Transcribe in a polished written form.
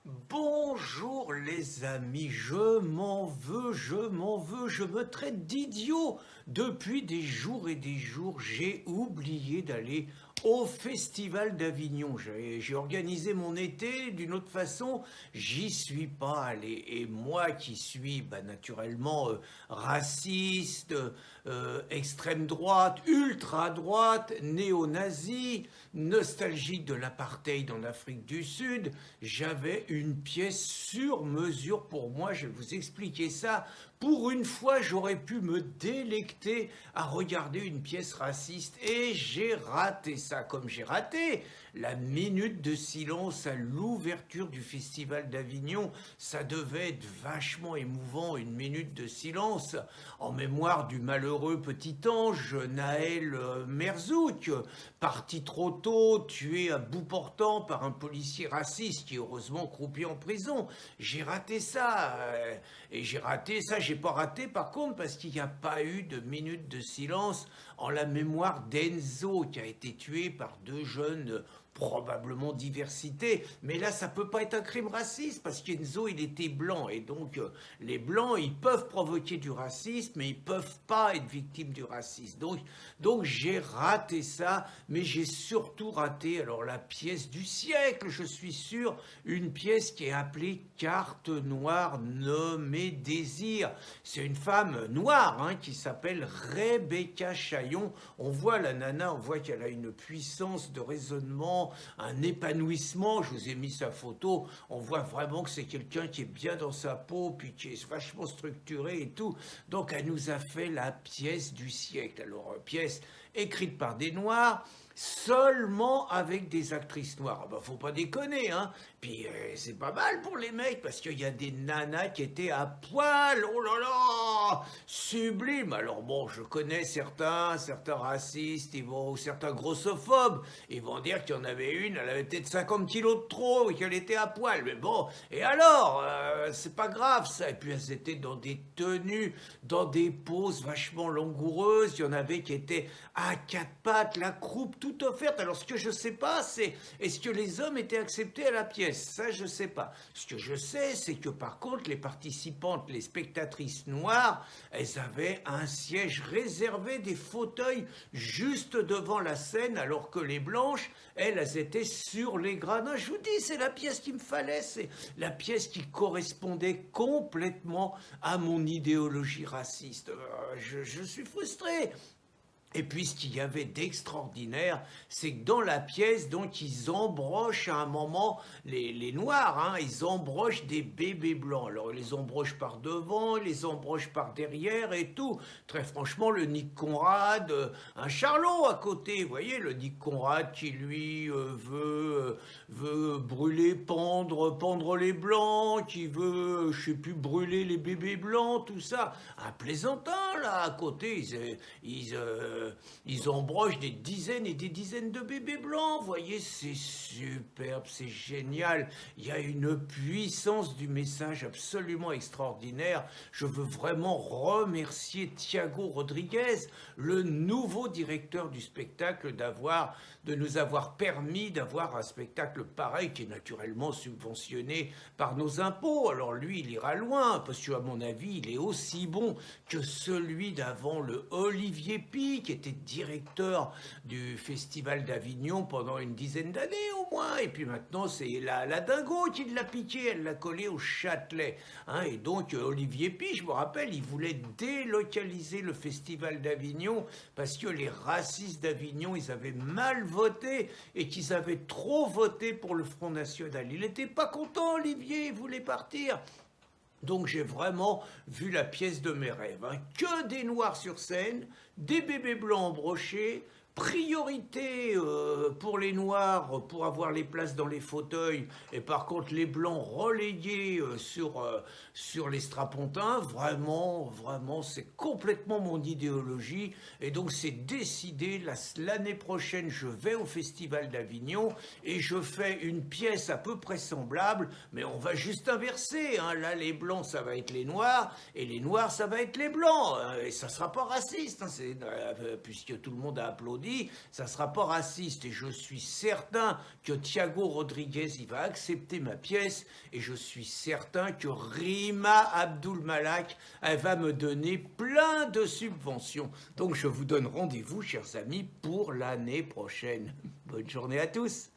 Bonjour les amis, je m'en veux, je me traite d'idiot. Depuis des jours et des jours, j'ai oublié d'aller au Festival d'Avignon. J'ai organisé mon été d'une autre façon, j'y suis pas allé. Et moi qui suis naturellement raciste, extrême droite, ultra droite, néo-nazi, nostalgique de l'apartheid en Afrique du Sud, j'avais une pièce sur mesure pour moi. Je vais vous expliquer ça. Pour une fois, j'aurais pu me délecter à regarder une pièce raciste et j'ai raté ça. Comme j'ai raté la minute de silence à l'ouverture du Festival d'Avignon, ça devait être vachement émouvant, une minute de silence en mémoire du malheureux petit ange Naël Merzouk, parti trop tôt, tué à bout portant par un policier raciste qui heureusement croupit en prison. J'ai raté ça. Et j'ai raté ça, j'ai pas raté par contre parce qu'il n'y a pas eu de minute de silence en la mémoire d'Enzo qui a été tué par deux jeunes probablement diversité, mais là ça peut pas être un crime raciste parce qu'Enzo il était blanc et donc les blancs ils peuvent provoquer du racisme mais ils peuvent pas être victimes du racisme. Donc j'ai raté ça, mais j'ai surtout raté alors la pièce du siècle, je suis sûr, une pièce qui est appelée Carte noire nommée Désir. C'est une femme noire qui s'appelle Rebecca Chaillon. On voit la nana, on voit qu'elle a une puissance de raisonnement, un épanouissement. Je vous ai mis sa photo. On voit vraiment que c'est quelqu'un qui est bien dans sa peau, puis qui est vachement structuré et tout. Donc elle nous a fait la pièce du siècle. Alors pièce écrite par des Noirs, seulement avec des actrices noires. Faut pas déconner, hein. Puis c'est pas mal pour les mecs, parce qu'il y a des nanas qui étaient à poil, oh là là, sublime. Alors bon, je connais certains racistes, ou certains grossophobes, ils vont dire qu'il y en avait une, elle avait peut-être 50 kilos de trop, et qu'elle était à poil. Mais bon, et alors, c'est pas grave ça. Et puis elles étaient dans des tenues, dans des poses vachement langoureuses, il y en avait qui étaient à quatre pattes, la croupe toute offerte. Alors ce que je sais pas, c'est est-ce que les hommes étaient acceptés à la pièce? Ça, je sais pas. Ce que je sais, c'est que par contre, les participantes, les spectatrices noires, elles avaient un siège réservé, des fauteuils juste devant la scène, alors que les blanches, elles étaient sur les gradins. Je vous dis, c'est la pièce qu'il me fallait, c'est la pièce qui correspondait complètement à mon idéologie raciste. Je suis frustré. Et puis ce qu'il y avait d'extraordinaire, c'est que dans la pièce, donc ils embrochent à un moment, les Noirs, ils embrochent des bébés blancs. Alors ils les embrochent par devant, ils les embrochent par derrière et tout. Très franchement, le Nick Conrad, un charlot à côté, vous voyez, le Nick Conrad qui lui veut brûler, pendre les blancs, qui veut, je sais plus, brûler les bébés blancs, tout ça. Un plaisantin là à côté, ils embrochent des dizaines et des dizaines de bébés blancs. Vous voyez, c'est superbe, c'est génial. Il y a une puissance du message absolument extraordinaire. Je veux vraiment remercier Thiago Rodriguez, le nouveau directeur du spectacle, de nous avoir permis d'avoir un spectacle pareil qui est naturellement subventionné par nos impôts. Alors lui, il ira loin, parce qu'à mon avis, il est aussi bon que celui d'avant, le Olivier Pi, qui était directeur du Festival d'Avignon pendant une dizaine d'années au moins. Et puis maintenant, c'est la dingo qui l'a piqué, elle l'a collé au Châtelet. Et donc, Olivier Pi, je me rappelle, il voulait délocaliser le Festival d'Avignon parce que les racistes d'Avignon, ils avaient mal voté et qu'ils avaient trop voté pour le Front National. Il n'était pas content, Olivier, il voulait partir. Donc j'ai vraiment vu la pièce de mes rêves. Que des noirs sur scène, des bébés blancs embrochés, priorité pour les noirs pour avoir les places dans les fauteuils et par contre les blancs relégués sur les strapontins. Vraiment, c'est complètement mon idéologie et donc c'est décidé. L'année prochaine, je vais au Festival d'Avignon et je fais une pièce à peu près semblable, mais on va juste inverser. Là, les blancs, ça va être les noirs et les noirs, ça va être les blancs. Et ça sera pas raciste, puisque tout le monde a applaudi. dis, ça sera pas raciste. Et je suis certain que Thiago Rodriguez, il va accepter ma pièce. Et je suis certain que Rima Abdul Malak, elle va me donner plein de subventions. Donc je vous donne rendez-vous, chers amis, pour l'année prochaine. Bonne journée à tous.